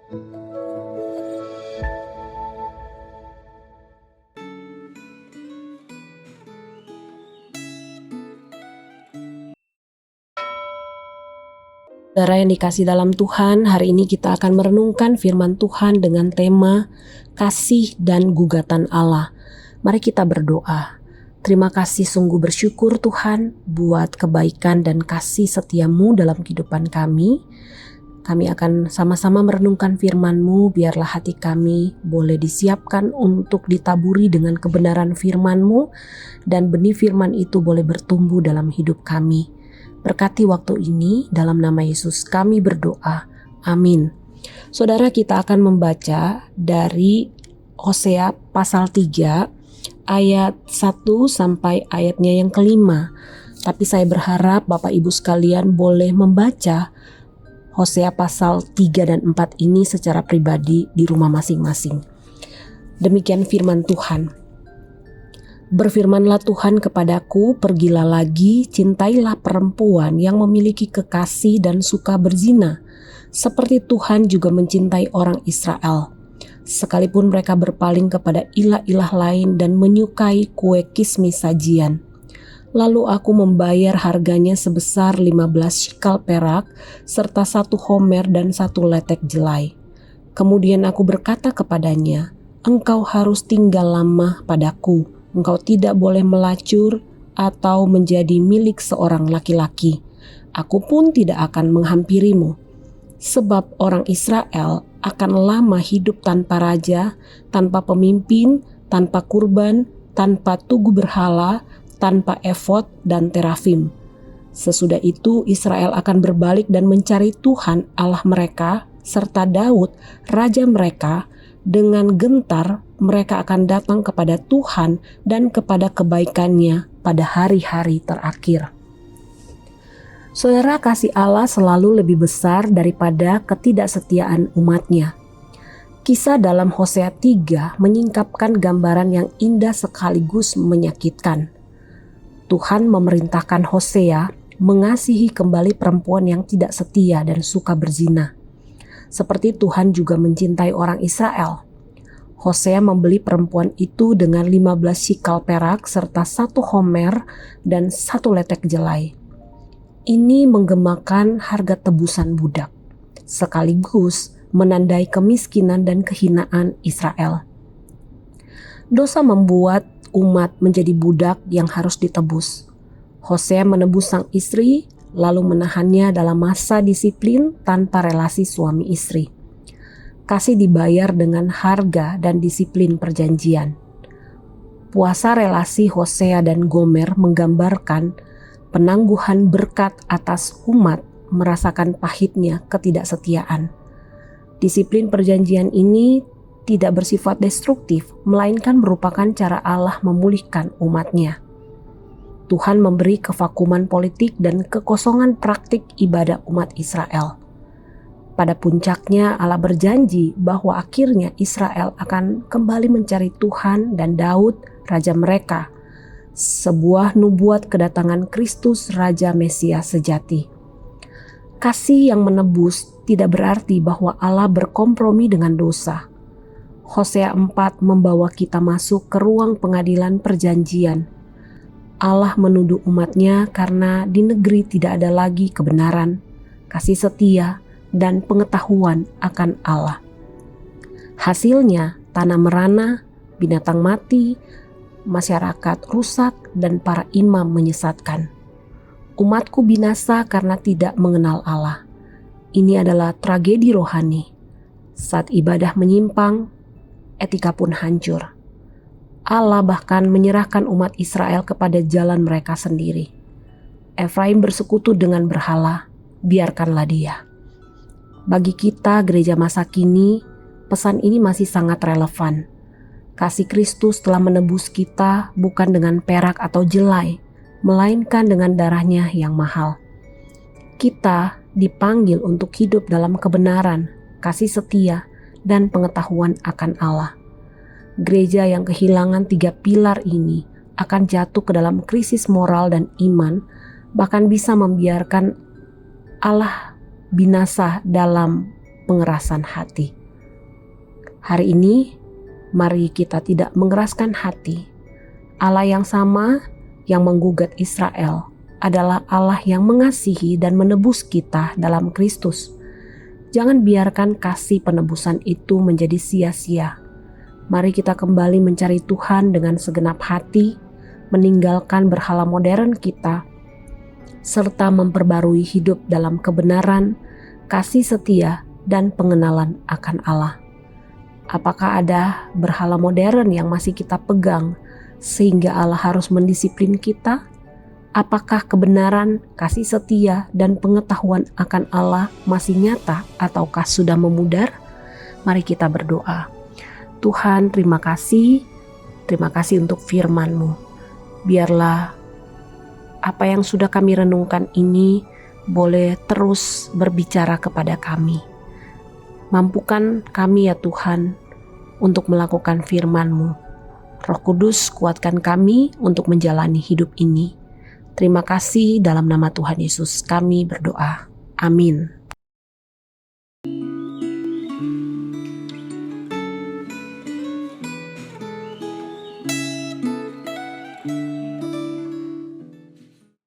Saudara yang dikasih dalam Tuhan, hari ini kita akan merenungkan firman Tuhan dengan tema kasih dan gugatan Allah. Mari kita berdoa. Terima kasih, sungguh bersyukur Tuhan buat kebaikan dan kasih setia-Mu dalam kehidupan kami. Kami akan sama-sama merenungkan firman-Mu, biarlah hati kami boleh disiapkan untuk ditaburi dengan kebenaran firman-Mu, dan benih firman itu boleh bertumbuh dalam hidup kami. Berkati waktu ini, dalam nama Yesus kami berdoa. Amin. Saudara, kita akan membaca dari Hosea pasal 3 ayat 1 sampai ayatnya yang kelima. Tapi saya berharap Bapak Ibu sekalian boleh membaca Hosea pasal 3 dan 4 ini secara pribadi di rumah masing-masing. Demikian firman Tuhan. Berfirmanlah Tuhan kepadaku, pergilah lagi, cintailah perempuan yang memiliki kekasih dan suka berzina, seperti Tuhan juga mencintai orang Israel. Sekalipun mereka berpaling kepada ilah-ilah lain dan menyukai kue kismis sajian. Lalu aku membayar harganya sebesar 15 shikal perak, serta 1 homer dan 1 letek jelai. Kemudian aku berkata kepadanya, engkau harus tinggal lama padaku. Engkau tidak boleh melacur atau menjadi milik seorang laki-laki. Aku pun tidak akan menghampirimu. Sebab orang Israel akan lama hidup tanpa raja, tanpa pemimpin, tanpa kurban, tanpa tugu berhala, tanpa efod dan terafim. Sesudah itu Israel akan berbalik dan mencari Tuhan Allah mereka serta Daud, raja mereka. Dengan gentar mereka akan datang kepada Tuhan dan kepada kebaikannya pada hari-hari terakhir. Saudara, kasih Allah selalu lebih besar daripada ketidaksetiaan umatnya. Kisah dalam Hosea 3 menyingkapkan gambaran yang indah sekaligus menyakitkan. Tuhan memerintahkan Hosea mengasihi kembali perempuan yang tidak setia dan suka berzina. Seperti Tuhan juga mencintai orang Israel. Hosea membeli perempuan itu dengan 15 shikal perak serta 1 homer dan 1 letek jelai. Ini menggemakan harga tebusan budak, sekaligus menandai kemiskinan dan kehinaan Israel. Dosa membuat umat menjadi budak yang harus ditebus. Hosea menebus sang istri, lalu menahannya dalam masa disiplin tanpa relasi suami istri. Kasih dibayar dengan harga dan disiplin perjanjian. Puasa relasi Hosea dan Gomer menggambarkan penangguhan berkat atas umat merasakan pahitnya ketidaksetiaan. Disiplin perjanjian ini tidak bersifat destruktif, melainkan merupakan cara Allah memulihkan umatnya. Tuhan memberi kevakuman politik dan kekosongan praktik ibadah umat Israel. Pada puncaknya Allah berjanji bahwa akhirnya Israel akan kembali mencari Tuhan dan Daud, raja mereka. Sebuah nubuat kedatangan Kristus, Raja Mesias sejati. Kasih yang menebus tidak berarti bahwa Allah berkompromi dengan dosa. Hosea 4 membawa kita masuk ke ruang pengadilan perjanjian. Allah menuduh umatnya karena di negeri tidak ada lagi kebenaran, kasih setia, dan pengetahuan akan Allah. Hasilnya tanah merana, binatang mati, masyarakat rusak, dan para imam menyesatkan. Umatku binasa karena tidak mengenal Allah. Ini adalah tragedi rohani. Saat ibadah menyimpang, etika pun hancur. Allah bahkan menyerahkan umat Israel kepada jalan mereka sendiri. Efraim bersekutu dengan berhala, biarkanlah dia. Bagi kita gereja masa kini, pesan ini masih sangat relevan. Kasih Kristus telah menebus kita bukan dengan perak atau jelai, melainkan dengan darahnya yang mahal. Kita dipanggil untuk hidup dalam kebenaran, kasih setia, dan pengetahuan akan Allah. Gereja yang kehilangan 3 pilar ini akan jatuh ke dalam krisis moral dan iman, bahkan bisa membiarkan Allah binasa dalam pengerasan hati. Hari ini, mari kita tidak mengeraskan hati. Allah yang sama yang menggugat Israel adalah Allah yang mengasihi dan menebus kita dalam Kristus. Jangan biarkan kasih penebusan itu menjadi sia-sia. Mari kita kembali mencari Tuhan dengan segenap hati, meninggalkan berhala modern kita, serta memperbarui hidup dalam kebenaran, kasih setia, dan pengenalan akan Allah. Apakah ada berhala modern yang masih kita pegang sehingga Allah harus mendisiplin kita? Apakah kebenaran, kasih setia, dan pengetahuan akan Allah masih nyata ataukah sudah memudar? Mari kita berdoa. Tuhan, terima kasih untuk firman-Mu. Biarlah apa yang sudah kami renungkan ini boleh terus berbicara kepada kami. Mampukan kami ya Tuhan untuk melakukan firman-Mu. Roh Kudus, kuatkan kami untuk menjalani hidup ini. Terima kasih, dalam nama Tuhan Yesus kami berdoa. Amin.